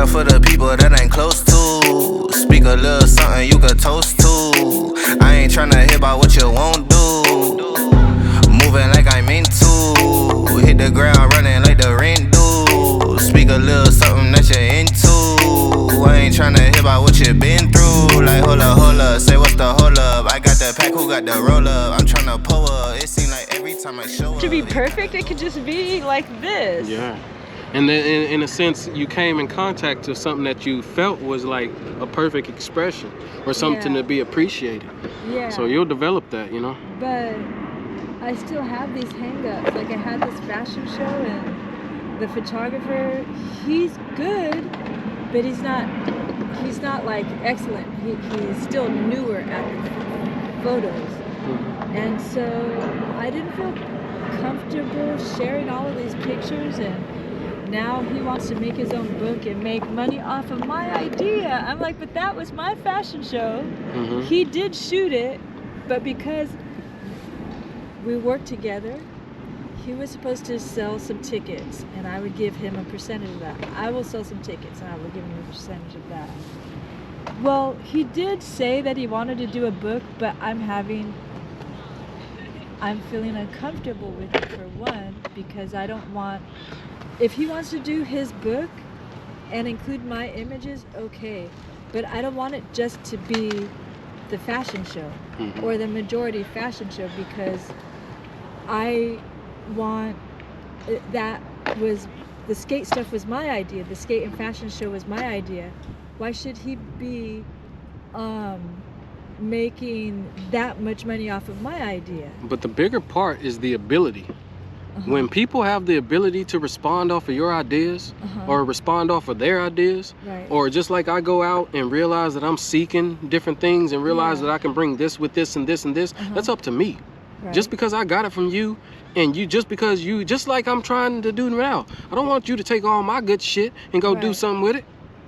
up for the people that ain't close to. Speak a little something you could toast to. I ain't tryna hear about what you won't do. Moving like I meant to. Hit the ground running like the rent do. Speak a little something that you're into. I ain't tryna hear about what you been through. Like hold up, say what's the hold up. I got the pack, who got the roll up? I'm tryna pull up. It seems like every time I show up. To be perfect, it could just be like this. Yeah. And then in a sense, you came in contact to something that you felt was like a perfect expression or something to be appreciated. Yeah. So you'll develop that, you know? But I still have these hang-ups. Like I had this fashion show and the photographer, he's good, but he's not like excellent. He's still newer at the photos. Mm-hmm. And so I didn't feel comfortable sharing all of these pictures, and now he wants to make his own book and make money off of my idea. I'm like, but that was my fashion show. Mm-hmm. He did shoot it, but because we worked together, he was supposed to sell some tickets and I would give him a percentage of that. I will sell some tickets and I will give him a percentage of that. Well, he did say that he wanted to do a book, but I'm feeling uncomfortable with it, for one, because I don't want, if he wants to do his book and include my images, okay, but I don't want it just to be the fashion show or the majority fashion show, because I want, that was, the skate stuff was my idea, the skate and fashion show was my idea. Why should he be making that much money off of my idea? But the bigger part is the ability. When people have the ability to respond off of your ideas or respond off of their ideas, or just like I go out and realize that I'm seeking different things and realize that I can bring this with this and this and this, that's up to me. Just because I got it from you, and you just like I'm trying to do now, I don't want you to take all my good shit and go do something with it.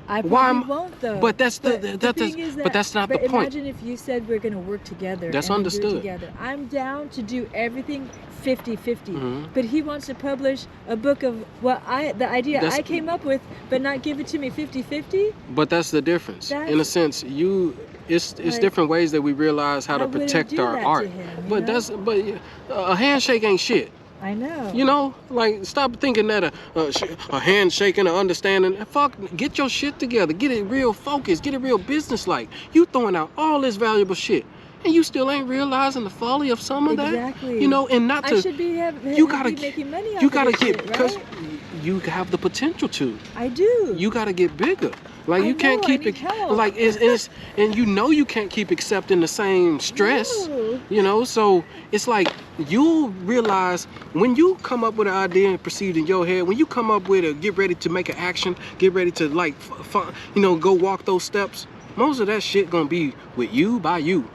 I probably won't though. But that's the thing is that, but that's not the point. Imagine if you said we're gonna work together. That's and understood. Do it together. I'm down to do everything 50-50. But he wants to publish a book of what the idea I came up with, but not give it to me 50-50. But that's the difference. In a sense, it's different ways that we realize how to protect our art. But a handshake ain't shit. I know. You know, like, stop thinking that a handshake and an understanding. Fuck, get your shit together. Get it real focused. Get it real business-like. You throwing out all this valuable shit, and you still ain't realizing the folly of some of that. Exactly. You know, and not to. I should be making money off you gotta of get shit, because right? you have the potential to. I do. You gotta get bigger. Like you can't keep it. Like it's and you know you can't keep accepting the same stress. No. You know, so it's like you'll realize when you come up with an idea and perceived in your head, when you come up with a get ready to make an action, get ready to like, go walk those steps. Most of that shit gonna be with you by you.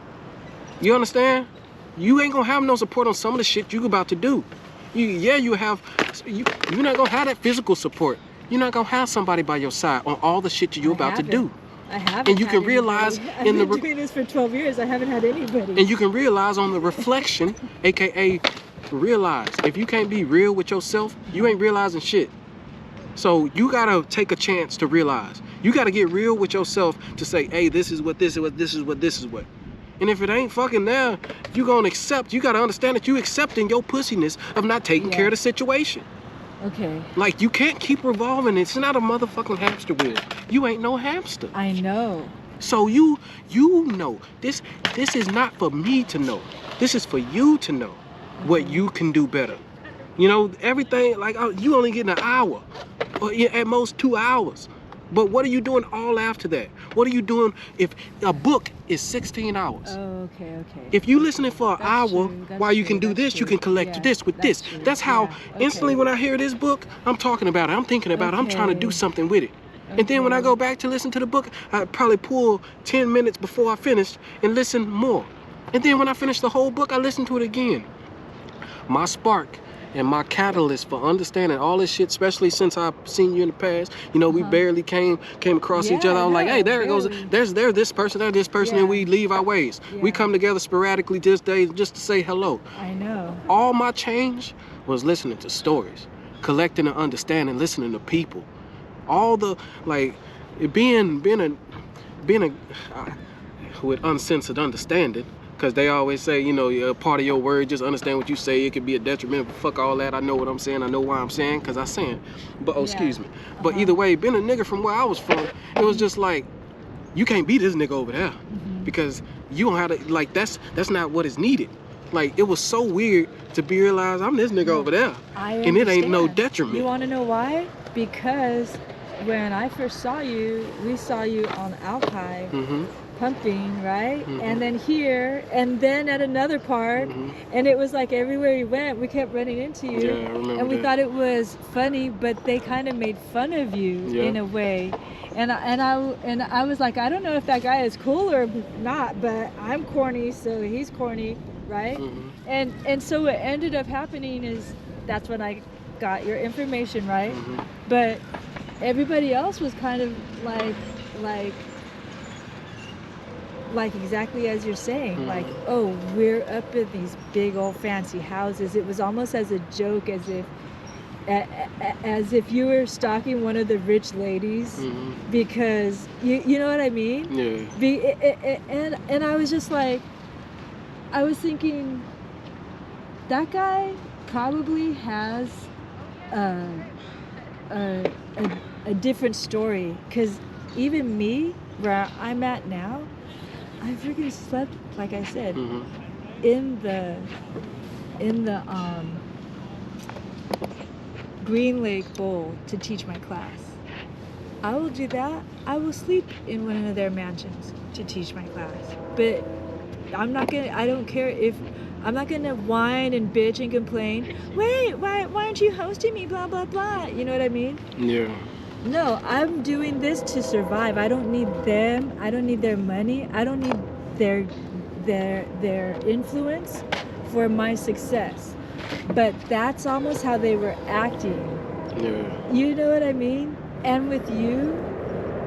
You understand? You ain't gonna have no support on some of the shit you about to do. You're not gonna have that physical support. You're not gonna have somebody by your side on all the shit you're about to do. I haven't. And you can realize I've been doing this for 12 years. I haven't had anybody. And you can realize on the reflection, aka realize if you can't be real with yourself, you ain't realizing shit. So you gotta take a chance to realize. You gotta get real with yourself to say, hey, this is what this is what this is what this is what. And if it ain't fucking there, you gonna accept. You gotta understand that you accepting your pussiness of not taking care of the situation. Okay. Like, you can't keep revolving. It's not a motherfucking hamster wheel. You ain't no hamster. I know. So you know, this is not for me to know. This is for you to know what you can do better. You know, everything, like, you only getting an hour, or at most 2 hours. But what are you doing all after that? What are you doing if a book is 16 hours? Oh, okay. If you listening for an hour while you can do this, you can collect this with this. That's how instantly when I hear this book, I'm talking about it. I'm thinking about it. I'm trying to do something with it. And then when I go back to listen to the book, I probably pull 10 minutes before I finish and listen more. And then when I finish the whole book, I listen to it again. My spark and my catalyst for understanding all this shit, especially since I've seen you in the past. You know, we barely came across each other. I was like, hey, there it goes. There's this person, and we leave our ways. We come together sporadically this day just to say hello. I know. All my change was listening to stories, collecting and understanding, listening to people. All the, like, being a with uncensored understanding, because they always say, you know, a part of your word, just understand what you say. It could be a detriment, but fuck all that. I know what I'm saying. I know why I'm saying, because I saying. But excuse me. But either way, being a nigga from where I was from, it was just like, you can't be this nigga over there, because you don't have to, like, that's not what is needed. Like, it was so weird to be realized I'm this nigga over there, and it ain't no detriment. You want to know why? Because when I first saw you, we saw you on Alki pumping, right? And then here, and then at another park, and it was like everywhere you went, we kept running into you. Yeah, I remember and we that. thought it was funny, but they kind of made fun of you in a way. And I was like, I don't know if that guy is cool or not, but I'm corny, so he's corny, right? And so what ended up happening is that's when I got your information, right? But everybody else was kind of like exactly as you're saying, like, oh, we're up in these big old fancy houses. It was almost as a joke, as if you were stalking one of the rich ladies, because you know what I mean? And I was just like, I was thinking, that guy probably has a different story, because even me, where I'm at now, I freaking slept, like I said, in the Green Lake Bowl to teach my class. I will do that. I will sleep in one of their mansions to teach my class. But I don't care if, I'm not gonna whine and bitch and complain. Wait, why aren't you hosting me? Blah, blah, blah. You know what I mean? Yeah. No, I'm doing this to survive. I don't need them. I don't need their money. I don't need their influence for my success. But that's almost how they were acting. Yeah. You know what I mean? And with you,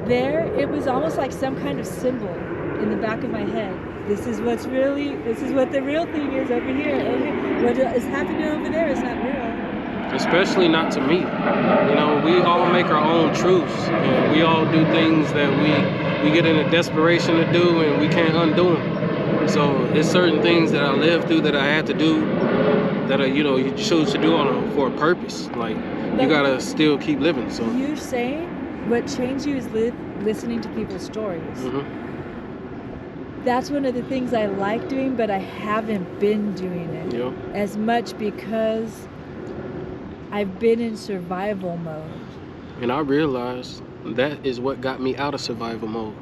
there, it was almost like some kind of symbol in the back of my head. This is what the real thing is over here. What is happening over there is not real. Especially not to me. You know, we all make our own truths, and we all do things that we get in a desperation to do, and we can't undo them. So there's certain things that I lived through that I had to do, that are, you know, you choose to do for a purpose. Like, you gotta still keep living. So you're saying what changed you is listening to people's stories. That's one of the things I like doing, but I haven't been doing it as much because I've been in survival mode. And I realized that is what got me out of survival mode.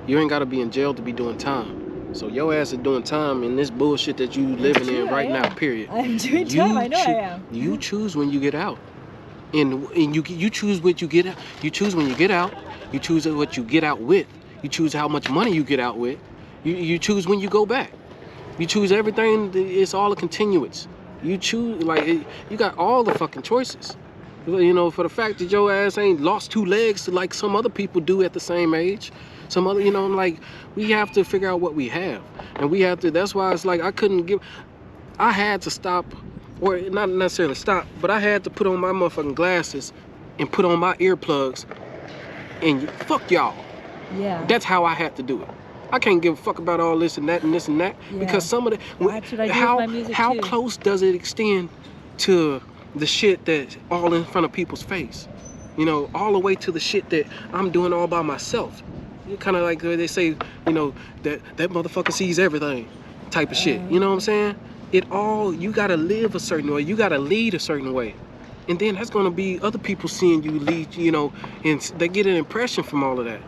You ain't gotta be in jail to be doing time. So your ass is doing time in this bullshit that you living in right now, period. I'm doing time, I know I am. You choose when you get out. And you choose what you get out. You choose when you get out. You choose what you get out with. You choose how much money you get out with. You choose when you go back. You choose everything. It's all a continuance. You choose, like, you got all the fucking choices. You know, for the fact that your ass ain't lost 2 legs like some other people do at the same age. Some other, you know, like, we have to figure out what we have. And we have to, that's why it's like, I had to stop, or not necessarily stop, but I had to put on my motherfucking glasses and put on my earplugs and fuck y'all. Yeah. That's how I had to do it. I can't give a fuck about all this and that and this and that, because some of the, how close does it extend to the shit that's all in front of people's face? You know, all the way to the shit that I'm doing all by myself. Kind of like they say, you know, that motherfucker sees everything type of shit. You know what I'm saying? You gotta live a certain way. You gotta lead a certain way. And then that's gonna be other people seeing you lead, you know, and they get an impression from all of that.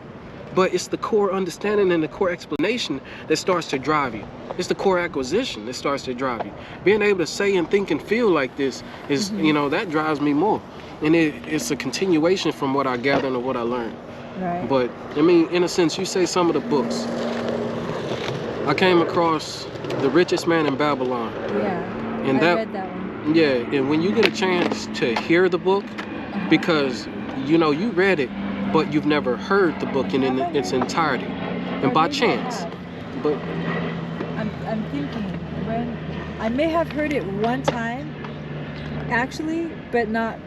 But it's the core understanding and the core explanation that starts to drive you. It's the core acquisition that starts to drive you. Being able to say and think and feel like this is, you know, that drives me more. And it's a continuation from what I gathered and what I learned. Right. But, I mean, in a sense, you say some of the books. I came across The Richest Man in Babylon. Yeah, and I read that one. Yeah, and when you get a chance to hear the book, because, you know, you read it, but you've never heard the book in its entirety, and by chance. But I'm thinking, I may have heard it one time, actually, but not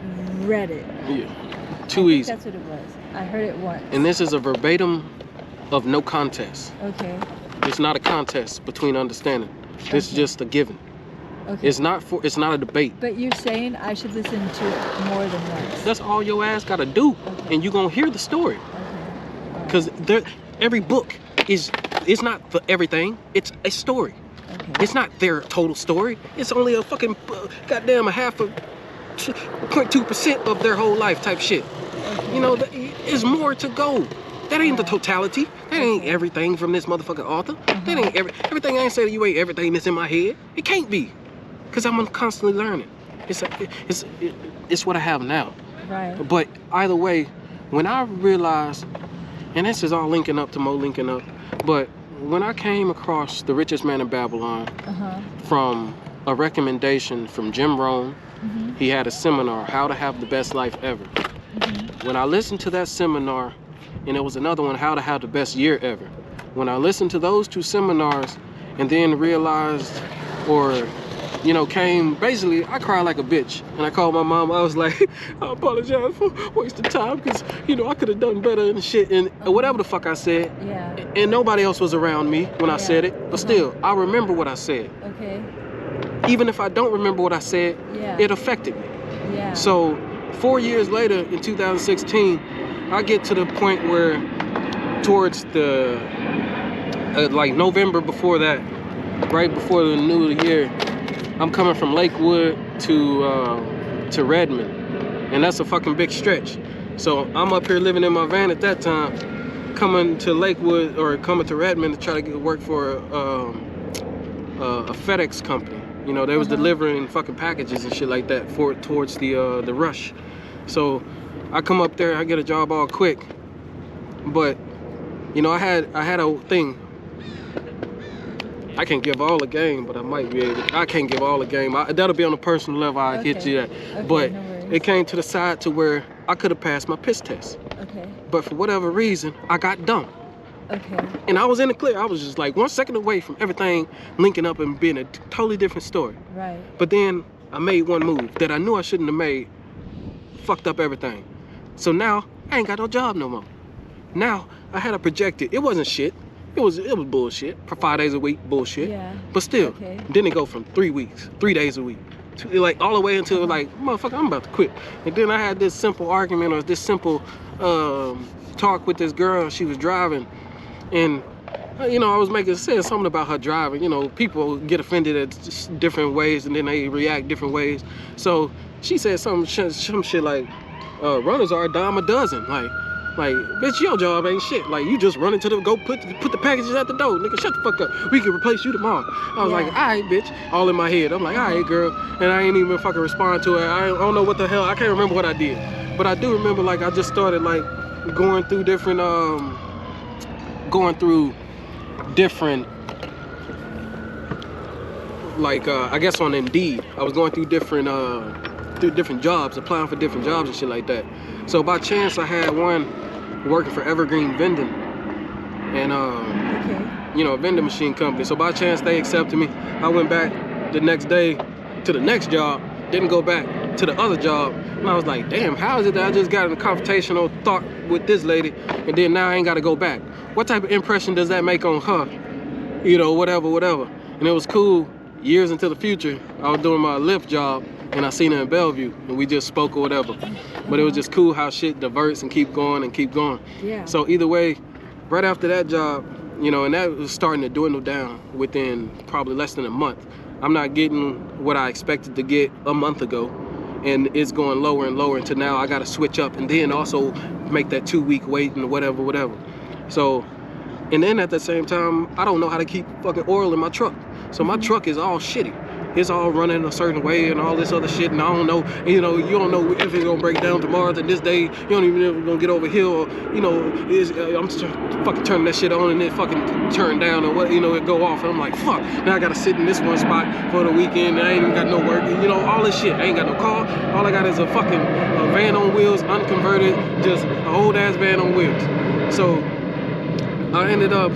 read it. Yeah. Too easy. That's what it was. I heard it once. And this is a verbatim of no contest. Okay. It's not a contest between understanding. This is just a given. Okay. It's not a debate. But you're saying I should listen to it more than once. That's all your ass gotta do, and you're gonna hear the story. Okay. Because every book is not for everything. It's a story. Okay. It's not their total story. It's only a fucking goddamn a half of 0.2% of their whole life type shit. Okay. You know, there's more to go. That ain't the totality. That ain't everything from this motherfucking author. That ain't everything. I ain't saying you ain't everything that's in my head. It can't be, cause I'm constantly learning. It's what I have now. Right. But either way, when I realized, and this is all linking up to Mo linking up, but when I came across The Richest Man in Babylon from a recommendation from Jim Rohn, he had a seminar, How to Have the Best Life Ever. When I listened to that seminar, and there was another one, How to Have the Best Year Ever. When I listened to those two seminars and then realized, or basically, I cried like a bitch. And I called my mom. I was like, I apologize for wasting time, because, I could have done better and shit. And whatever the fuck I said. Yeah. And nobody else was around me when I said it. But still, I remember what I said. Okay. Even if I don't remember what I said, it affected me. Yeah. So 4 years later, in 2016, I get to the point where towards the, like November before that, right before the new year, I'm coming from Lakewood to Redmond, and that's a fucking big stretch. So I'm up here living in my van at that time, coming to Lakewood or coming to Redmond to try to get work for a FedEx company. They was delivering fucking packages and shit like that towards the rush. So I come up there, I get a job all quick, but I had a thing. I can't give all the game, but I might be able to. I can't give all the game. That'll be on a personal level. I hit you that. Okay, but no worries. it came to the side to where I could have passed my piss test. Okay. But for whatever reason, I got dumb. Okay. And I was in the clear. I was just like 1 second away from everything linking up and being a totally different story. Right. But then I made one move that I knew I shouldn't have made. Fucked up everything. So now I ain't got no job no more. Now I had a projected. It wasn't shit. It was bullshit for 5 days a week, bullshit. Yeah. But still, Okay. Then it go from 3 weeks, 3 days a week, to, like all the way until like, motherfucker, I'm about to quit. And then I had this simple argument or this simple talk with this girl. She was driving, and I was saying something about her driving. People get offended at different ways, and then they react different ways. So she said some shit like, runners are a dime a dozen. Like, bitch, your job ain't shit. Like, you just running to go put the packages at the door. Nigga, shut the fuck up. We can replace you tomorrow. I was like, all right, bitch. All in my head. I'm like, all right, girl. And I ain't even fucking respond to it. I don't know what the hell. I can't remember what I did. But I do remember, like, I just started, like, going through different, like, I guess on Indeed. I was going through different jobs, applying for different jobs and shit like that. So by chance, I had one working for Evergreen Vending, and a vending machine company. So by chance, they accepted me. I went back the next day to the next job, didn't go back to the other job, and I was like, damn, how is it that I just got in a confrontational thought with this lady, and then now I ain't got to go back? What type of impression does that make on her? Whatever. And it was cool. Years into the future, I was doing my Lyft job, and I seen her in Bellevue, and we just spoke or whatever. But it was just cool how shit diverts and keep going. Yeah. So either way, right after that job, and that was starting to dwindle down within probably less than a month. I'm not getting what I expected to get a month ago, and it's going lower and lower until now I got to switch up and then also make that 2 week wait and whatever. So, and then at the same time, I don't know how to keep fucking oil in my truck. So my truck is all shitty. It's all running a certain way and all this other shit, and I don't know, you don't know if it's gonna break down tomorrow to this day. You don't even know if it's gonna get over here, or, I'm just fucking turning that shit on and then fucking turn down, or what, it go off, and I'm like, fuck, now I gotta sit in this one spot for the weekend, and I ain't even got no work, all this shit. I ain't got no car. All I got is a fucking van on wheels, unconverted, just an old ass van on wheels. So I ended up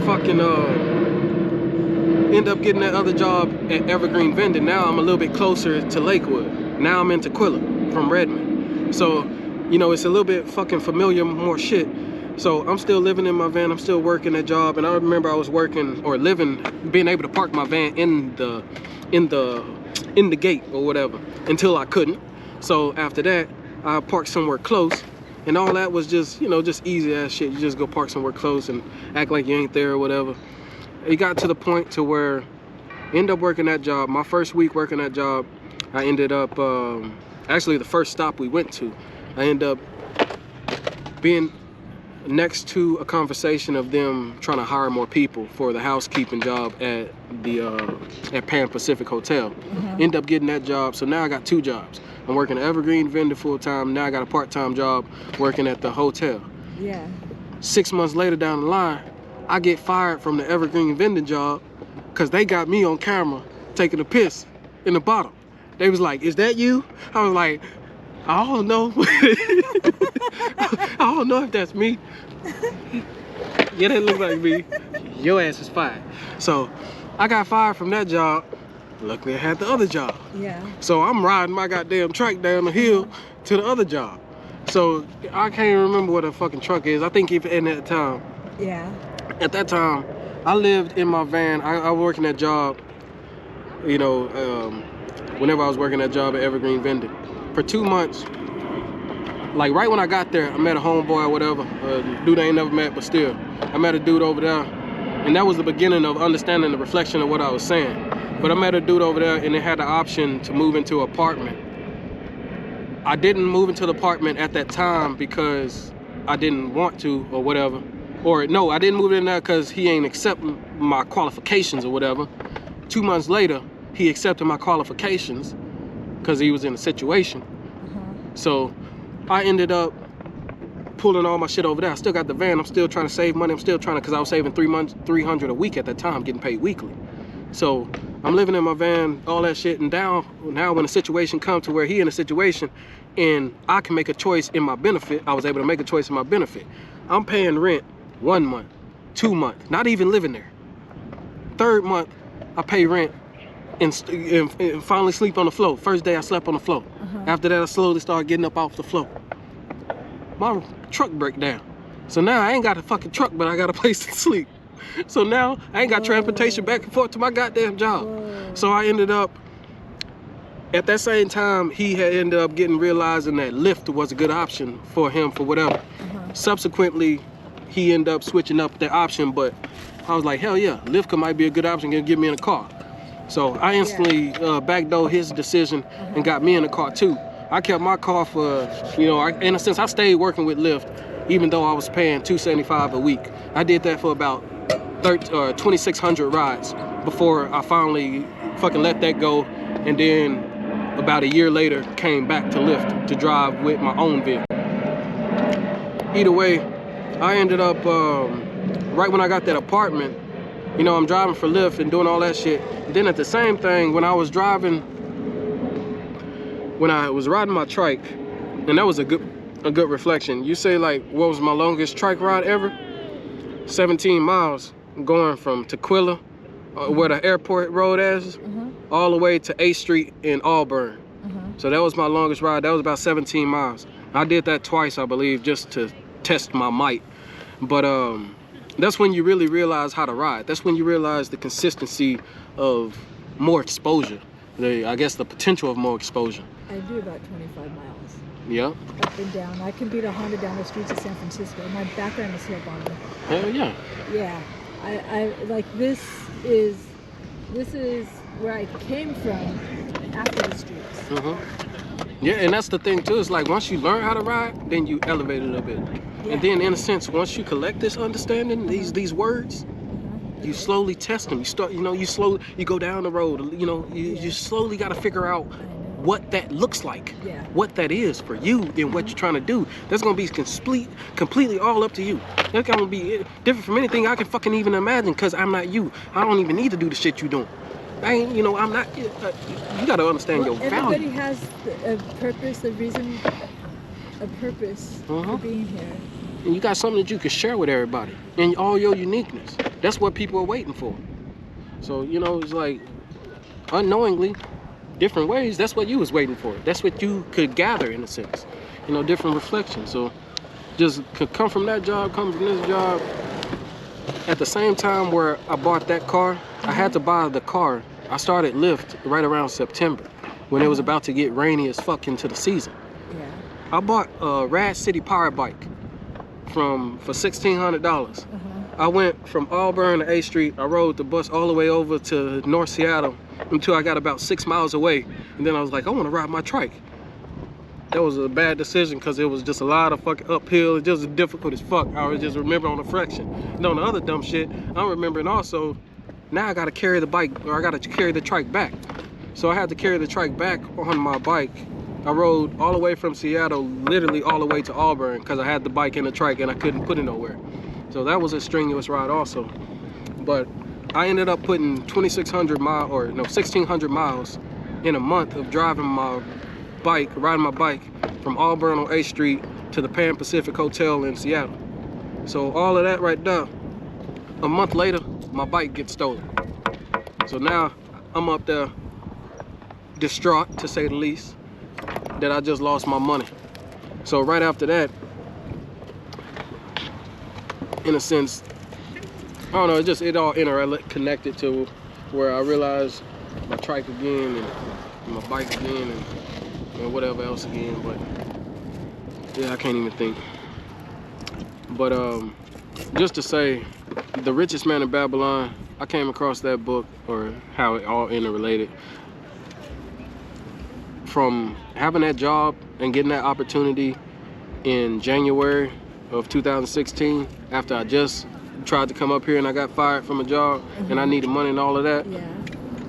getting that other job at Evergreen Vending. Now I'm a little bit closer to Lakewood. Now I'm in Tequila from Redmond. So you know, it's a little bit fucking familiar, more shit. So I'm still living in my van, I'm still working that job, and I remember I was working or living, being able to park my van in the gate or whatever until I couldn't. So after that, I parked somewhere close, and all that was just, you know, just easy ass shit. You just go park somewhere close and act like you ain't there or whatever. It got to the point to where I ended up working that job. My first week working that job, I ended up, actually the first stop we went to, I ended up being next to a conversation of them trying to hire more people for the housekeeping job at the at Pan Pacific Hotel. End up getting that job, so now I got 2 jobs. I'm working at Evergreen vendor full-time. Now I got a part-time job working at the hotel. Yeah. 6 months later down the line, I get fired from the Evergreen vending job because they got me on camera taking a piss in the bottle. They was like, "Is that you?" I was like, "I don't know." I don't know if that's me. Yeah, that looks like me. Your ass is fired. So I got fired from that job. Luckily I had the other job. Yeah. So I'm riding my goddamn truck down the hill to the other job. So I can't remember what a fucking truck is. I think even at that time. Yeah. At that time, I lived in my van. I was working that job, you know, whenever I was working that job at Evergreen Vending. For 2 months, like right when I got there, I met a homeboy or whatever, a dude I ain't never met, but still. I met a dude over there, and that was the beginning of understanding the reflection of what I was saying. But I met a dude over there, and it had the option to move into an apartment. I didn't move into the apartment at that time because I didn't want to or whatever. Or no, I didn't move in there because he ain't accept my qualifications or whatever. 2 months later, he accepted my qualifications because he was in a situation. So I ended up pulling all my shit over there. I still got the van. I'm still trying to save money. I'm still trying to, because I was saving $300 a week at that time, getting paid weekly. So I'm living in my van, all that shit, and now when a situation comes to where he in a situation and I can make a choice in my benefit, I was able to make a choice in my benefit. I'm paying rent 1 month, 2 months, not even living there. 3rd month, I pay rent and finally sleep on the floor. First day I slept on the floor. After that, I slowly started getting up off the floor. My truck broke down. So now I ain't got a fucking truck, but I got a place to sleep. So now I ain't got transportation back and forth to my goddamn job. So I ended up, at that same time, he had ended up realizing that Lyft was a good option for him for whatever. Subsequently, he ended up switching up the option, but I was like, hell yeah, Lyft might be a good option, gonna get me in a car. So I instantly backdoored his decision and got me in a car too. I kept my car for, you know, in a sense, I stayed working with Lyft, even though I was paying $275 a week. I did that for about 2,600 rides before I finally fucking let that go, and then about a year later came back to Lyft to drive with my own vehicle. Either way, I ended up, right when I got that apartment, you know, I'm driving for Lyft and doing all that shit. Then at the same thing, when I was riding my trike, and that was a good reflection. You say like, what was my longest trike ride ever? 17 miles, going from Tequila, where the airport road is, all the way to 8th Street in Auburn. So that was my longest ride. That was about 17 miles. I did that twice, I believe, just to test my might. But that's when you really realize how to ride. That's when you realize the consistency of more exposure. I guess the potential of more exposure. I do about 25 miles. Yeah. Up and down. I can beat a Honda down the streets of San Francisco. My background is slip-on. Hell yeah. Yeah. I like this is where I came from after the streets. Yeah, and that's the thing too. It's like once you learn how to ride, then you elevate it a bit. Yeah. And then in a sense, once you collect this understanding, these words, you slowly test them. You start, you know, you go down the road, you know, you slowly got to figure out what that looks like, what that is for you and what you're trying to do. That's going to be completely all up to you. That's going to be different from anything I can fucking even imagine, because I'm not you. I don't even need to do the shit you doing. I ain't, you know, I'm not, you got to understand your value. Everybody has a purpose, a reason, a purpose for being here. And you got something that you can share with everybody and all your uniqueness. That's what people are waiting for. So, you know, it's like unknowingly, different ways. That's what you was waiting for. That's what you could gather in a sense. You know, different reflections. So just could come from that job, come from this job. At the same time where I bought that car, I had to buy the car. I started Lyft right around September when it was about to get rainy as fuck into the season. Yeah. I bought a Rad City power bike for $1,600. I went from Auburn to A Street. I rode the bus all the way over to North Seattle until I got about 6 miles away. And then I was like, I want to ride my trike. That was a bad decision because it was just a lot of fucking uphill. It just difficult as fuck. I was just remember on the fraction. And on the other dumb shit, I'm remembering also, now I got to carry the bike, or I got to carry the trike back. So I had to carry the trike back on my bike. I rode all the way from Seattle, literally all the way to Auburn because I had the bike and the trike and I couldn't put it nowhere. So that was a strenuous ride also. But I ended up putting 1,600 miles in a month of driving my bike, riding my bike from Auburn on A Street to the Pan Pacific Hotel in Seattle. So all of that right there, a month later, my bike gets stolen. So now I'm up there distraught, to say the least, that I just lost my money. So right after that, in a sense, I don't know, it all interconnected to where I realized my trike again and my bike again and whatever else again. But yeah, I can't even think. But just to say, The Richest Man in Babylon, I came across that book, or how it all interrelated, from having that job and getting that opportunity in January of 2016, after I just tried to come up here and I got fired from a job and I needed money and all of that. Yeah.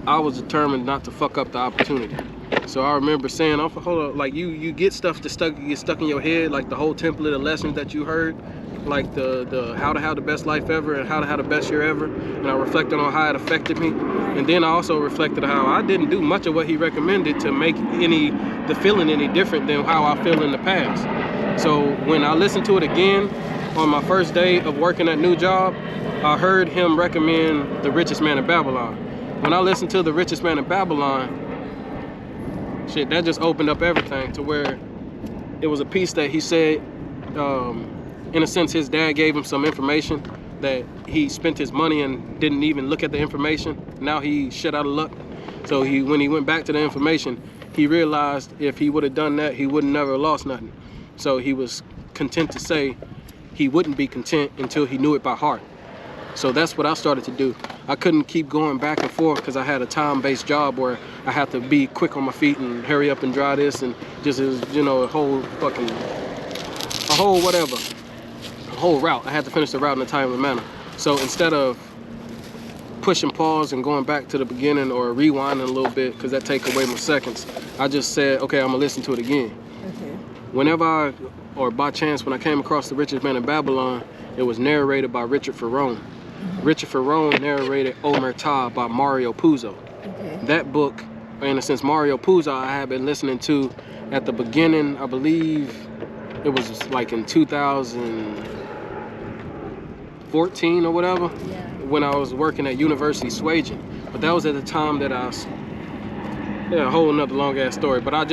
I was determined not to fuck up the opportunity. So I remember saying, oh, hold up, like you get stuff that get stuck in your head, like the whole template of lessons that you heard, like the how to have the best life ever and how to have the best year ever. And I reflected on how it affected me. And then I also reflected on how I didn't do much of what he recommended to make the feeling any different than how I feel in the past. So when I listened to it again on my first day of working that new job, I heard him recommend The Richest Man in Babylon. When I listened to The Richest Man in Babylon, shit, that just opened up everything to where it was a piece that he said, in a sense, his dad gave him some information that he spent his money and didn't even look at the information. Now he shit out of luck. So when he went back to the information, he realized if he would have done that, he would have never lost nothing. So he was content to say he wouldn't be content until he knew it by heart. So that's what I started to do. I couldn't keep going back and forth because I had a time-based job where I had to be quick on my feet and hurry up and dry this, and just, you know, a whole route. I had to finish the route in a timely manner. So instead of pushing pause and going back to the beginning or rewinding a little bit, because that take away my seconds, I just said, okay, I'm gonna listen to it again. Okay. Whenever or by chance, when I came across The Richest Man in Babylon, it was narrated by Richard Ferrone. Richard Ferrone narrated Omerta by Mario Puzo. Okay. That book, in a sense, Mario Puzo, I had been listening to at the beginning, I believe it was like in 2014 or whatever, Yeah. when I was working at University Swaging. But that was at the time that a whole nother long ass story. But I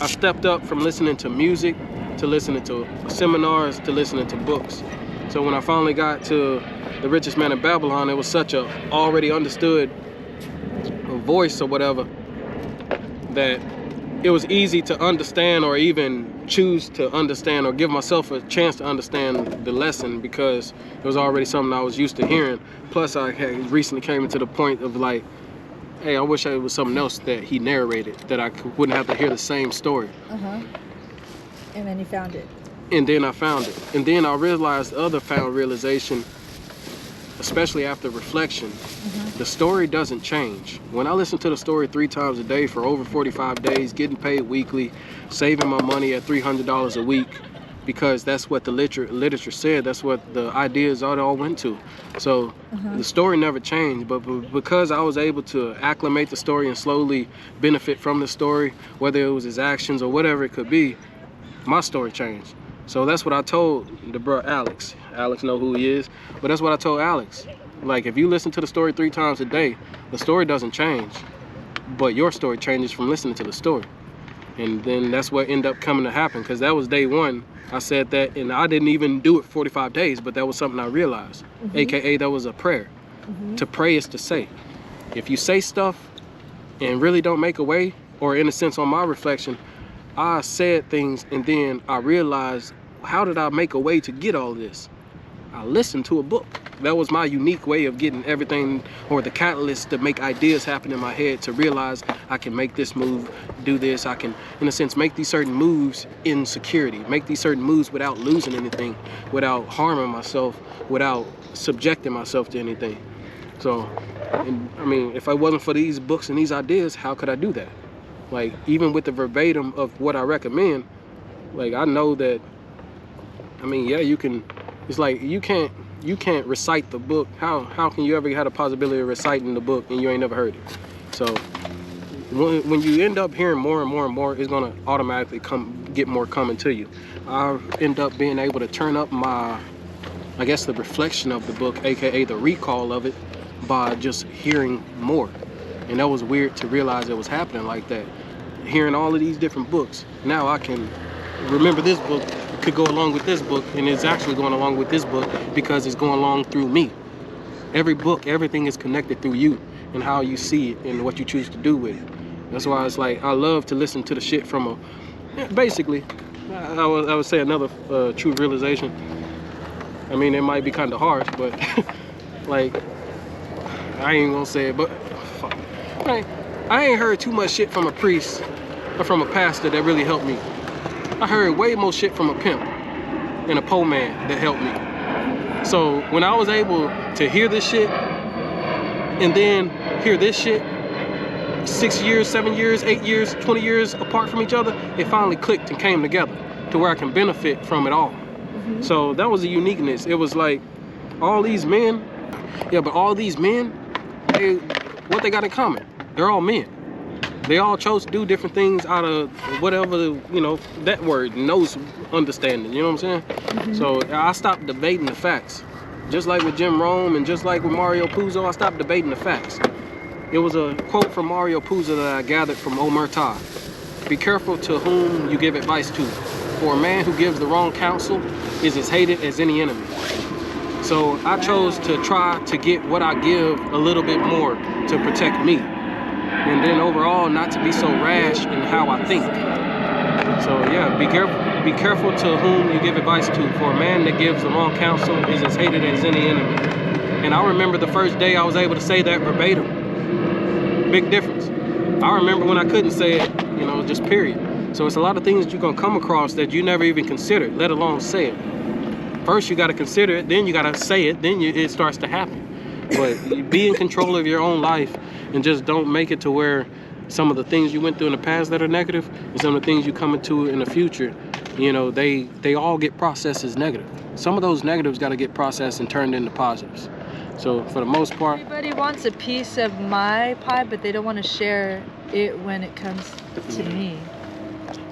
stepped up from listening to music to listening to seminars to listening to books. So when I finally got to The Richest Man in Babylon, it was such a already understood voice or whatever that it was easy to understand, or even choose to understand, or give myself a chance to understand the lesson, because it was already something I was used to hearing. Plus I had recently came into the point of like, hey, I wish it was something else that he narrated, that I wouldn't have to hear the same story. And then you found it. And then I found it. And then I realized the other found realization, especially after reflection, the story doesn't change. When I listen to the story 3 times a day for over 45 days, getting paid weekly, saving my money at $300 a week, because that's what the literature said, that's what the ideas all went to. So the story never changed, but because I was able to acclimate the story and slowly benefit from the story, whether it was his actions or whatever it could be, my story changed. So that's what I told the bro Alex. Alex know who he is, but that's what I told Alex. Like, if you listen to the story 3 times a day, the story doesn't change. but your story changes from listening to the story. And then that's what ended up coming to happen, because that was day one. I said that, and I didn't even do it 45 days, but that was something I realized. AKA, that was a prayer. To pray is to say. If you say stuff and really don't make a way, or in a sense on my reflection, I said things and then I realized, how did I make a way to get all this? I listened to a book. That was my unique way of getting everything, or the catalyst to make ideas happen in my head, to realize I can make this move, do this. I can, in a sense, make these certain moves in security, make these certain moves without losing anything, without harming myself, without subjecting myself to anything. So, and, I mean, if it wasn't for these books and these ideas, how could I do that? Like, even with the verbatim of what I recommend, like, I know that, I mean, yeah, you can, it's like, you can't recite the book. How can you ever have a possibility of reciting the book and you ain't never heard it? So when you end up hearing more and more and more, it's gonna automatically get more coming to you. I end up being able to turn up my, I guess, the reflection of the book, aka the recall of it, by just hearing more. And that was weird to realize it was happening like that. Hearing all of these different books, now I can remember this book could go along with this book, and it's actually going along with this book because it's going along through me. Every book, everything is connected through you and how you see it and what you choose to do with it. That's why it's like, I love to listen to the shit from basically, I would say another true realization. I mean, it might be kind of harsh, but like, I ain't gonna say it, but fuck. Right. I ain't heard too much shit from a priest or from a pastor that really helped me. I heard way more shit from a pimp and a po man that helped me. So when I was able to hear this shit and then hear this shit 6 years, 7 years, 8 years, 20 years apart from each other, it finally clicked and came together to where I can benefit from it all. So that was a uniqueness. It was like all these men, yeah, but all these men, what they got in common? They're all men. They all chose to do different things out of whatever, you know, that word, knows understanding, you know what I'm saying? So I stopped debating the facts. Just like with Jim Rome and just like with Mario Puzo, I stopped debating the facts. It was a quote from Mario Puzo that I gathered from Omerta. Be careful to whom you give advice to, for a man who gives the wrong counsel is as hated as any enemy. So I chose to try to get what I give a little bit more to protect me. And then overall, not to be so rash in how I think. So yeah, be careful to whom you give advice to, for a man that gives the wrong counsel is as hated as any enemy. And I remember the first day I was able to say that verbatim. Big difference. I remember when I couldn't say it, you know, just period. So it's a lot of things that you're gonna come across that you never even considered, let alone say it. First you gotta consider it, then you gotta say it, then it starts to happen. But be in control of your own life and just don't make it to where some of the things you went through in the past that are negative and some of the things you come into in the future, you know, they all get processed as negative. Some of those negatives got to get processed and turned into positives. So for the most part, everybody wants a piece of my pie, but they don't want to share it when it comes to me.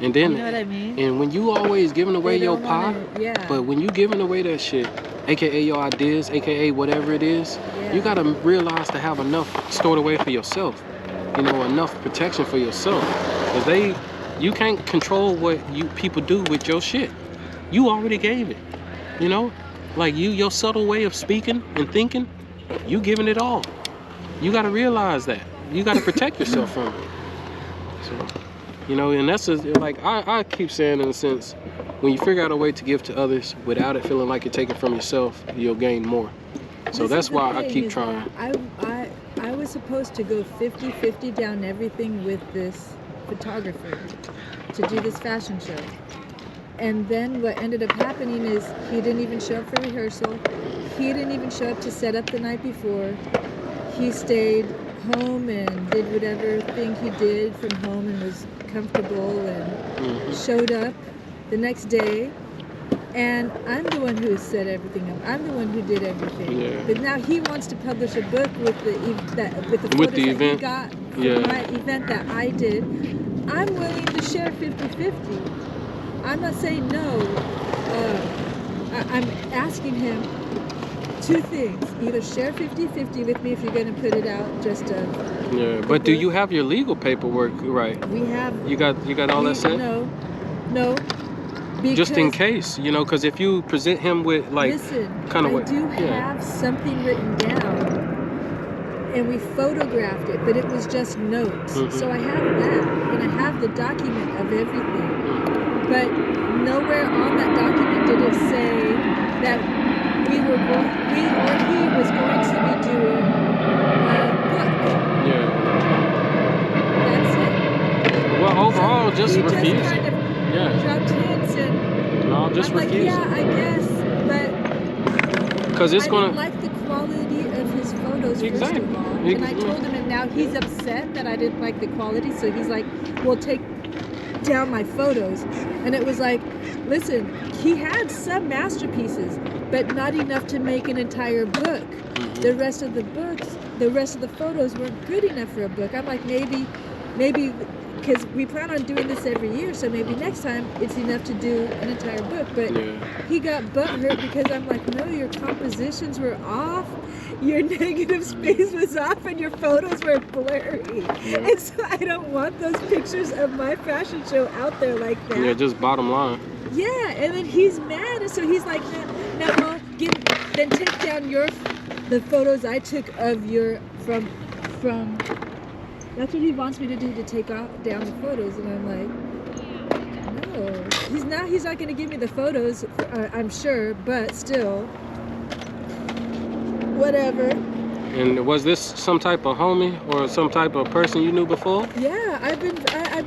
And then, you know what I mean? And when you always giving away your pie, yeah. But when you giving away that shit, aka your ideas, aka whatever it is, you gotta realize to have enough stored away for yourself. You know, enough protection for yourself. Because you can't control what you people do with your shit. You already gave it. You know, like your subtle way of speaking and thinking, you giving it all. You gotta realize that. You gotta protect yourself from it. So. You know, and that's just, like I keep saying, in a sense, when you figure out a way to give to others without it feeling like you're taking from yourself, you'll gain more. So that's why I keep trying. I was supposed to go 50-50 down everything with this photographer to do this fashion show. And then what ended up happening is he didn't even show up for rehearsal. He didn't even show up to set up the night before. He stayed home and did whatever thing he did from home and was comfortable and showed up the next day, and I'm the one who set everything up. I'm the one who did everything. Yeah. But now he wants to publish a book with the photos that he got from my event that I did. I'm willing to share 50-50. I'm not saying no. I'm asking him two things. Either share 50-50 with me if you're going to put it out just Yeah, but do you have your legal paperwork right? We have. You got all that set? No. Just in case, you know, because if you present him with like kind of what. I do have something written down. And we photographed it, but it was just notes. So I have that, and I have the document of everything. But nowhere on that document did it say that he was going to be doing a book. Yeah. That's it. Well, overall, so just refuse. Just kind of dropped hints and no, just I'm refuse. Like, yeah, I guess, but because it's gonna. I didn't like the quality of his photos first of all, and I told him, and now he's upset that I didn't like the quality. So he's like, "Well, take down my photos," and it was like, listen, he had some masterpieces, but not enough to make an entire book. The rest of the photos weren't good enough for a book. I'm like, maybe, because we plan on doing this every year, so maybe next time it's enough to do an entire book. But he got butthurt because I'm like, no, your compositions were off, your negative space was off, and your photos were blurry. And so I don't want those pictures of my fashion show out there like that. Yeah, just bottom line. Yeah, and then he's mad, and so he's like, well, then take down the photos I took of your from. That's what he wants me to do, to take down the photos, and I'm like, no. He's not going to give me the photos, I'm sure, but still, whatever. And was this some type of homie or some type of person you knew before? Yeah, I've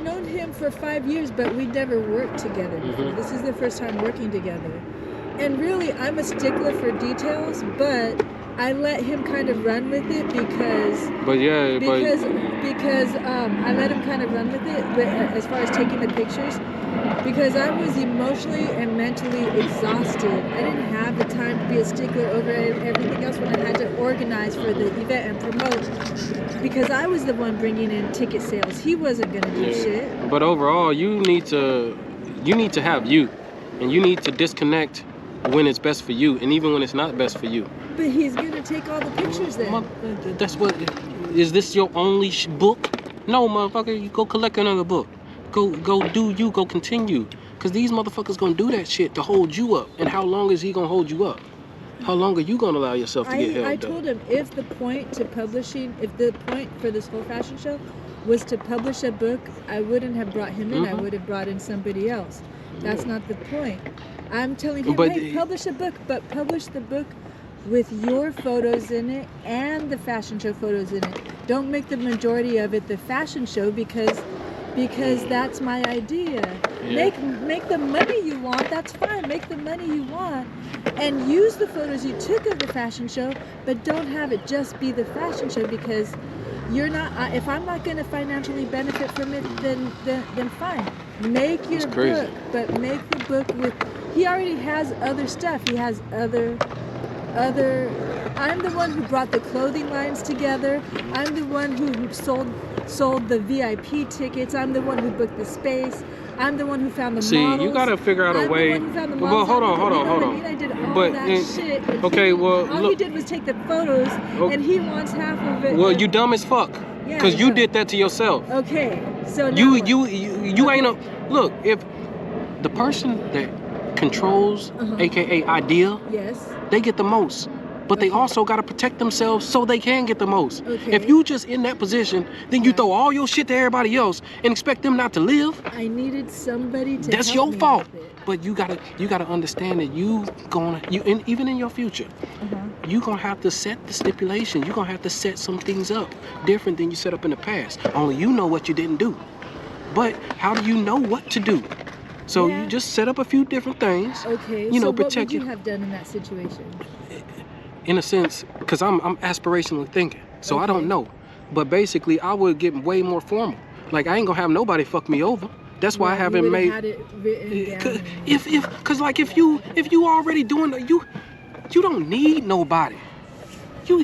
known him for 5 years, but we never worked together before. This is the first time working together. And really, I'm a stickler for details, but I let him kind of run with it because I let him kind of run with it as far as taking the pictures, because I was emotionally and mentally exhausted. I didn't have the time to be a stickler over everything else when I had to organize for the event and promote, because I was the one bringing in ticket sales. He wasn't going to do shit. But overall, you need to have you, and you need to disconnect when it's best for you, and even when it's not best for you. But he's gonna take all the pictures then. That's what. Is this your only book? No, motherfucker. You go collect another book. Go do you. Go continue. Cause these motherfuckers gonna do that shit to hold you up. And how long is he gonna hold you up? How long are you gonna allow yourself to get held up? I told him if the point for this whole fashion show was to publish a book, I wouldn't have brought him in. I would have brought in somebody else. That's not the point. I'm telling him, hey, publish a book, but publish the book with your photos in it and the fashion show photos in it. Don't make the majority of it the fashion show, because that's my idea. Make the money you want, that's fine. Make the money you want and use the photos you took of the fashion show, but don't have it just be the fashion show, because you're not, if I'm not going to financially benefit from it, then fine. Make your book, but make the book with, he already has other stuff. He has other, I'm the one who brought the clothing lines together. I'm the one who sold the VIP tickets. I'm the one who booked the space. I'm the one who found the models. You gotta figure out a way. Well, hold on. I did all that shit. All he did was take the photos, and he wants half of it. Well, you dumb as fuck. Yeah, Cause you did that to yourself. Okay, so now you ain't a look. If the person that controls, aka idea, they get the most. But they also got to protect themselves so they can get the most. If you just in that position, then you throw all your shit to everybody else and expect them not to live. I needed somebody to That's help your me fault. with it. But you gotta understand that even in your future, you gonna have to set the stipulation. You gonna have to set some things up different than you set up in the past. Only you know what you didn't do. But how do you know what to do? So you just set up a few different things. Okay. You know, so protect what would you have done in that situation? In a sense, because I'm aspirationally thinking, so I don't know. But basically, I would get way more formal. Like, I ain't gonna have nobody fuck me over. That's why I haven't made. Had it written down. If you already doing you don't need nobody. You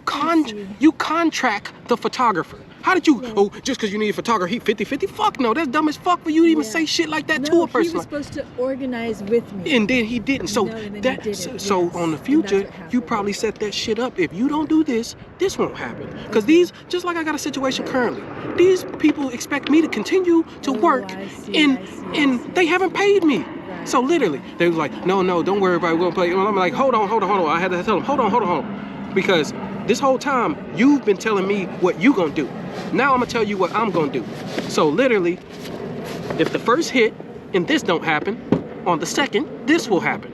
contract the photographer. How did you, oh, just because you need a photographer, 50-50? Fuck no, that's dumb as fuck for you to even say shit like that to a person. He was supposed to organize with me. And then he didn't. So so on the future, you probably set that shit up. If you don't do this, this won't happen. Because these, just like I got a situation currently, these people expect me to continue to work, and they haven't paid me. So literally, they was like, no, don't worry about it, we're gonna play. I'm like, hold on. I had to tell them, hold on. Because this whole time, you've been telling me what you gonna do. Now I'm gonna tell you what I'm gonna do. So literally, if the first hit and this don't happen, on the second, this will happen.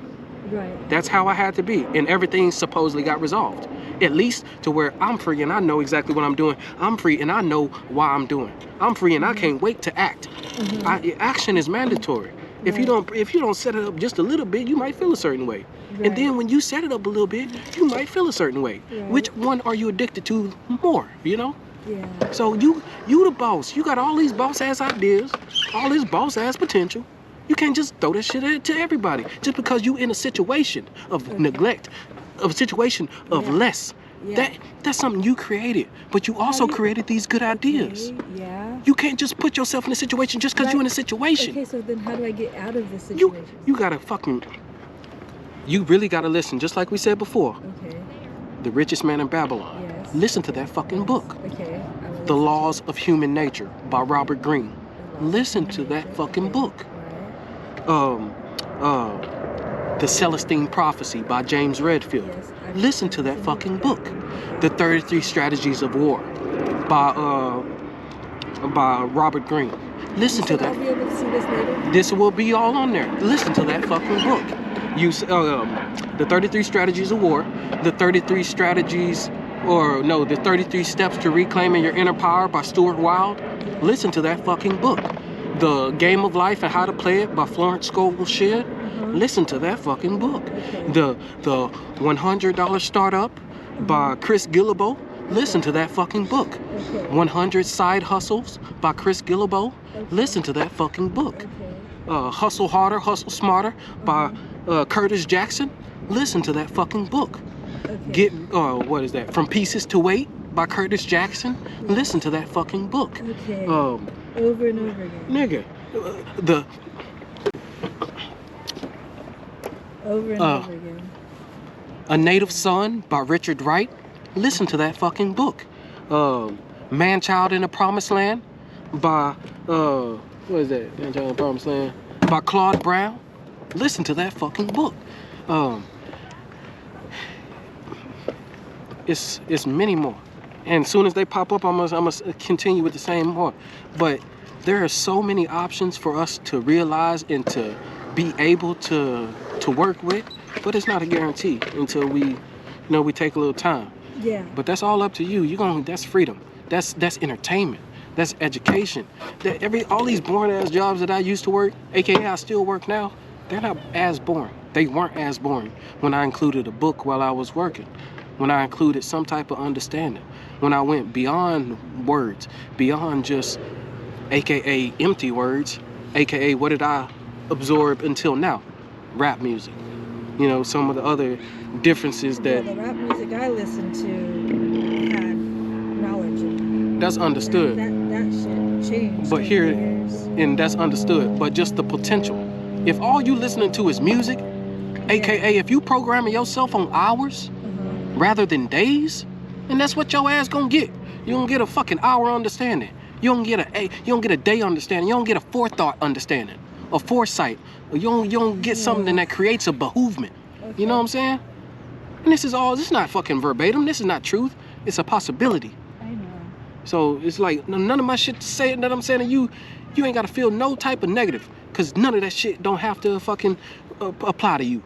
Right. That's how I had to be. And everything supposedly got resolved. At least to where I'm free and I know exactly what I'm doing. I'm free and I know why I'm doing. I'm free and I can't wait to act. Action is mandatory. If you don't set it up just a little bit, you might feel a certain way. Right. And then when you set it up a little bit, you might feel a certain way. Right. Which one are you addicted to more, you know? Yeah. So you the boss. You got all these boss ass ideas, all this boss ass potential. You can't just throw that shit to everybody just because you in a situation of neglect, of a situation of less. Yeah. That's something you created, but you also created these good ideas. Yeah. You can't just put yourself in a situation just because you're in a situation. Okay, so then how do I get out of this situation? You gotta you really gotta listen, just like we said before. Okay. The Richest Man in Babylon. Yes. Listen to that fucking book. Okay. The Laws of Human Nature by Robert Greene. Listen to that fucking book. The Celestine Prophecy by James Redfield. Yes, listen to that fucking book. The 33 Strategies of War by Robert Greene. Listen to that. I'll be able to see this later? This will be all on there. Listen to that fucking book. The 33 Strategies of War, the 33 the 33 Steps to Reclaiming Your Inner Power by Stuart Wilde. Listen to that fucking book. The Game of Life and How to Play It by Florence Scovel Shedd. Listen to that fucking book. The $100 Startup by Chris Guillebeau. Listen to that fucking book. 100 Side Hustles by Chris Guillebeau. Listen to that fucking book. Hustle Harder, Hustle Smarter by Curtis Jackson. Listen to that fucking book. Get what is that? From Pieces to Weight by Curtis Jackson. Listen to that fucking book. Over and over again. Nigga, over and over again. A Native Son by Richard Wright. Listen to that fucking book. Man Child in the Promised Land by what is that? Man Child in the Promised Land by Claude Brown. Listen to that fucking book. It's many more. And as soon as they pop up, I'm gonna continue with the same more. But there are so many options for us to realize and to be able to work with, but it's not a guarantee until we take a little time. Yeah. But that's all up to you. That's freedom. That's entertainment. That's education. All these boring ass jobs that I used to work, aka I still work now, they're not as boring. They weren't as boring when I included a book while I was working. When I included some type of understanding, when I went beyond words, beyond just AKA empty words, AKA what did I absorb until now? Rap music. Some of the other differences that... the rap music I listened to had knowledge in it. That's understood. That shit changed. But and that's understood, but just the potential. If all you listening to is music, AKA if you programming yourself on hours, rather than days, and that's what your ass gonna get. You don't get a fucking hour understanding. You don't get a day understanding. You don't get a forethought understanding, a foresight. You don't get something that creates a behoovement. You know what I'm saying? And this is not fucking verbatim. This is not truth. It's a possibility. I know. So it's like none of my shit that I'm saying to you, you ain't gotta feel no type of negative, cause none of that shit don't have to fucking apply to you.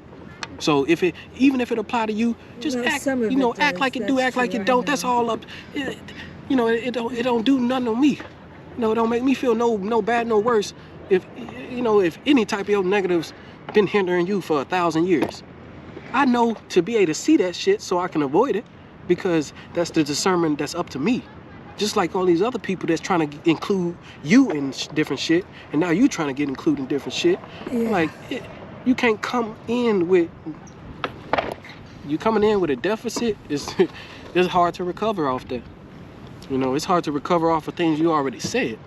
So even if it apply to you, just act like it do, act like it don't. That's all up. It don't do nothing on me. It don't make me feel no bad, no worse. If any type of your negatives been hindering you for 1,000 years, I know to be able to see that shit so I can avoid it, because that's the discernment that's up to me. Just like all these other people that's trying to include you in different shit, and now you trying to get included in different shit. Yeah. You can't come in with... You coming in with a deficit, it's hard to recover off that. You know, it's hard to recover off of things you already said.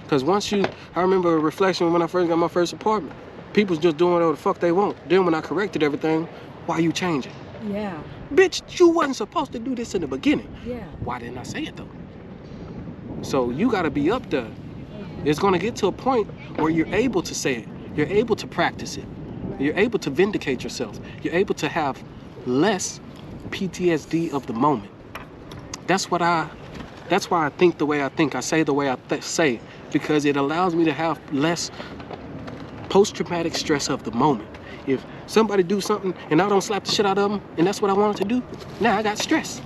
Because I remember a reflection when I first got my first apartment. People's just doing whatever the fuck they want. Then when I corrected everything, why you changing? Yeah. Bitch, you wasn't supposed to do this in the beginning. Yeah. Why didn't I say it though? So you gotta be up there. It's gonna get to a point where you're able to say it. You're able to practice it. You're able to vindicate yourself. You're able to have less PTSD of the moment. That's why I think the way I think. I say the way I say, because it allows me to have less post-traumatic stress of the moment. If somebody do something and I don't slap the shit out of them and that's what I wanted to do, now I got stress.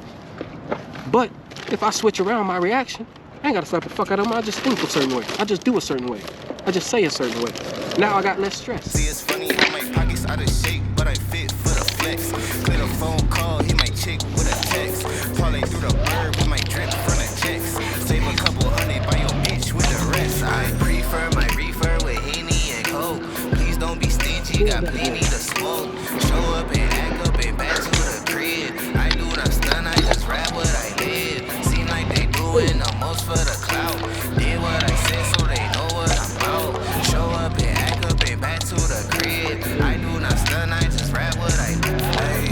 But if I switch around my reaction, I ain't gotta slap the fuck out of them. I just think a certain way. I just do a certain way. I just say a certain way. Now I got less stress. See, it's funny how my pockets out of shape, but I fit for the flex. Clear the phone call, hit my chick with a text. Parlay through the bird with my drip from the checks. Save a couple hundred, buy your bitch with the rest. I prefer my reefer with Henny and Coke. Please don't be stingy, got plenty to smoke. Show up and act up and back to the crib. I do not stun, I just rap what I live. Seem like they doing the most for the clout. Did what I said so they know what I'm about. Show up and act up and back to the crib. I do not stun, I just rap what I do. Hey,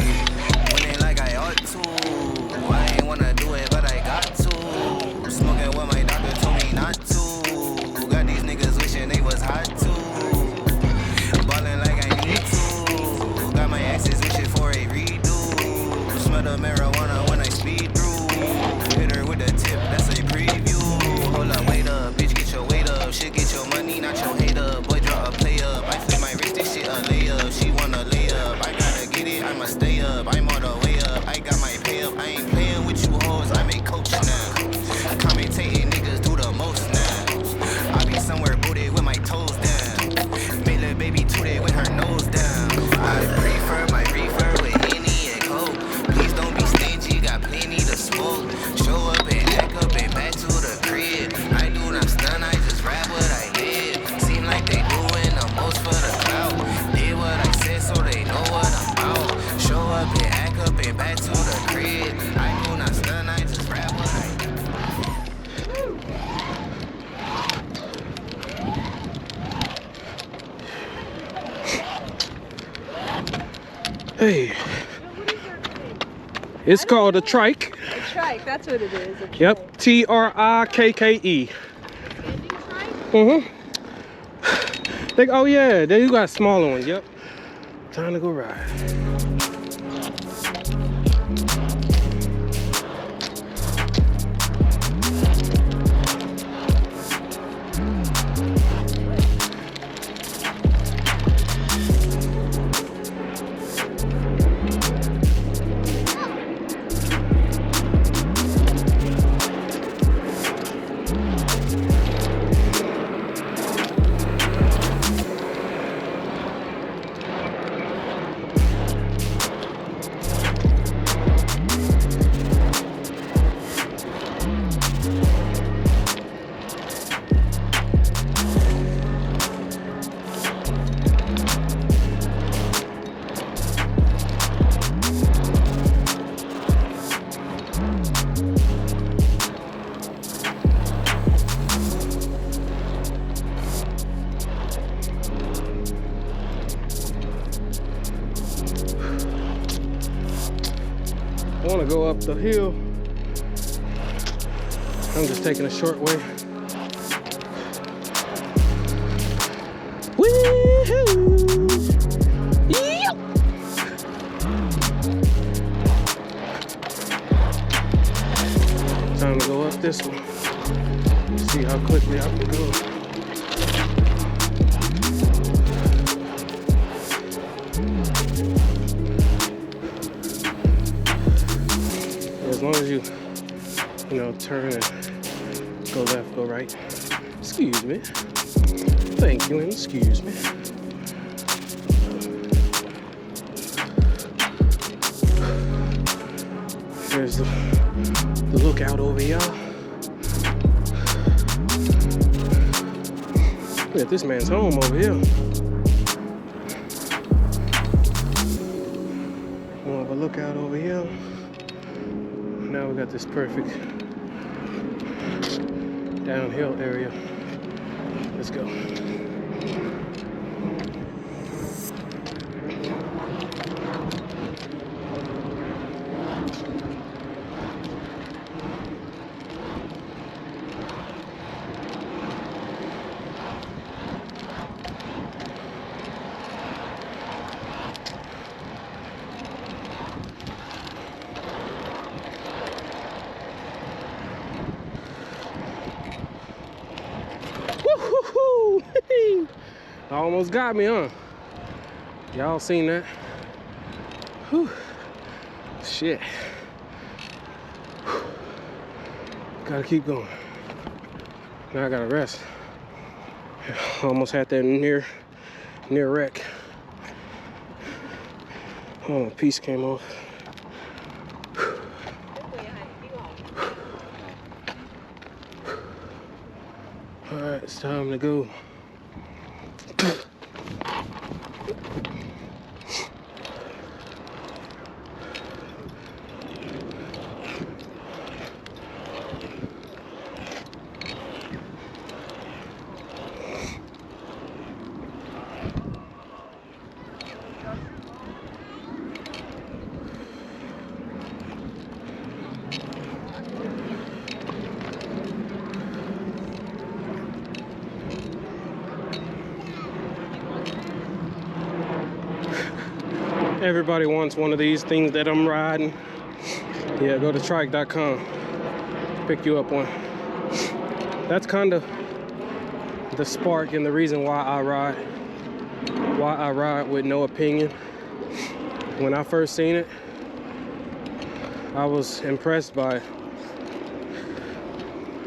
winning like I ought to. I ain't wanna do it, but I got to. Smoking what my doctor told me not to. Got these niggas wishing they was hot too. Ballin' like I need to. Got my exes wishing for a redo. Smell the marijuana when I speed through. Hit her with a tip, that's a preview. Hold up, wait up, bitch, get your weight up. Shit, get your money, not your hate up. Boy, draw a play up. I flip my wrist, this shit a layup. She wanna lay up. I gotta get it, I'ma stay up. I'm all the way up. I got my pay up. I ain't playing with you hoes, I make coach now. Commentating niggas do the most now. I be somewhere booted with my toes down. Made little baby tooted with her nose down. I prefer my reefer with Henny and Coke. Please don't be stingy, got plenty to smoke. Show up and act up and back to the crib. I do not stun, I just rap what I live. Seem like they doing the most for the clout. Did what I said so they know what I'm about. Show up and act up and back to the crib. I do not stun, I just rap what I do. Hey, it's called a trike. A trike, that's what it is. Yep, T-R-I-K-K-E. Mm-hmm. Oh yeah, there you got smaller ones. Yep. Time to go ride. I want to go up the hill. I'm just taking a short way. Woo-hoo! Yep. Time to go up this one. See how quickly I can go. As long as you turn and go left, go right. Excuse me. Thank you, and excuse me. There's the lookout over y'all. Look at this man's home over here. More of a lookout over here. Now we got this perfect downhill area. Let's go. Woo-hoo-hoo! Almost got me, huh? Y'all seen that? Whew. Shit. Gotta keep going. Now I gotta rest. Almost had that near wreck. Oh, my piece came off. All right, it's time to go. Everybody wants one of these things that I'm riding. Yeah, go to trike.com. Pick you up one. That's kind of the spark and the reason why I ride. Why I ride with no opinion. When I first seen it, I was impressed by it.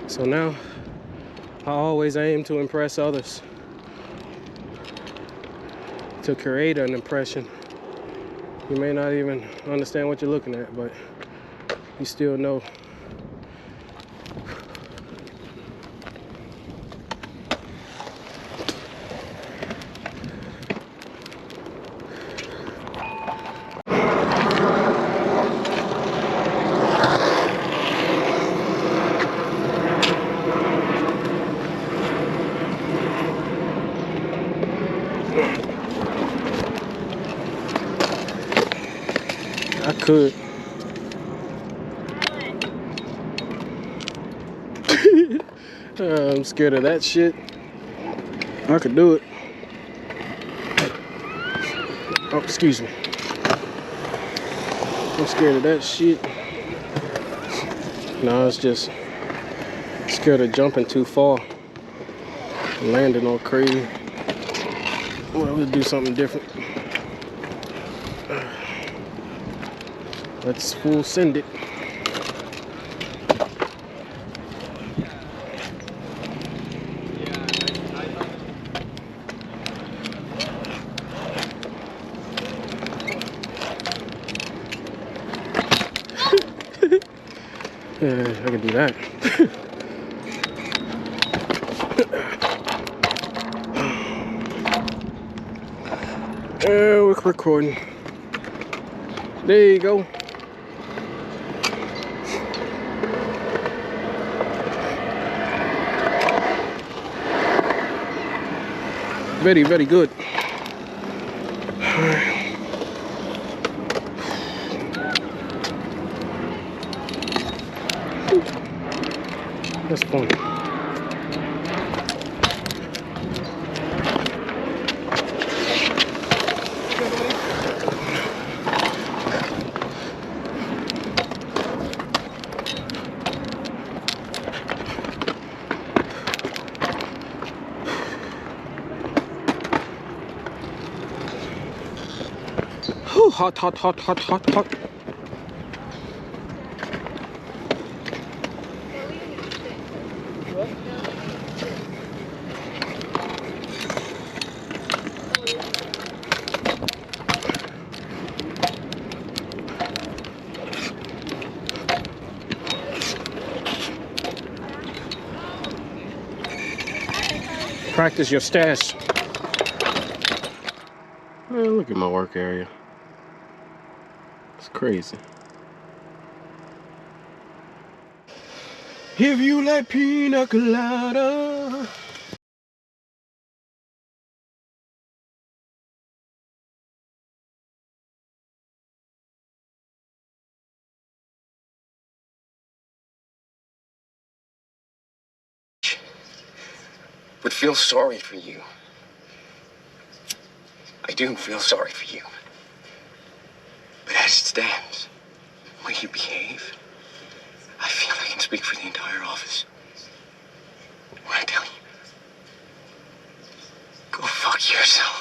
So now, I always aim to impress others. To create an impression. You may not even understand what you're looking at, but you still know. I could. I'm scared of that shit. I could do it. Oh, excuse me. I'm scared of that shit. No, it's just scared of jumping too far. Landing all crazy. Well, let's do something different. Let's full send it. Yeah, I can do that. We're recording. There you go. Very, very good. That's fun. Whew, hot, hot, hot, hot, hot, hot. Practice your stash. Man, look at my work area. It's crazy. If you like pina colada. Would feel sorry for you. I do feel sorry for you. But as it stands, the way you behave, I feel I can speak for the entire office. When I tell you, go fuck yourself.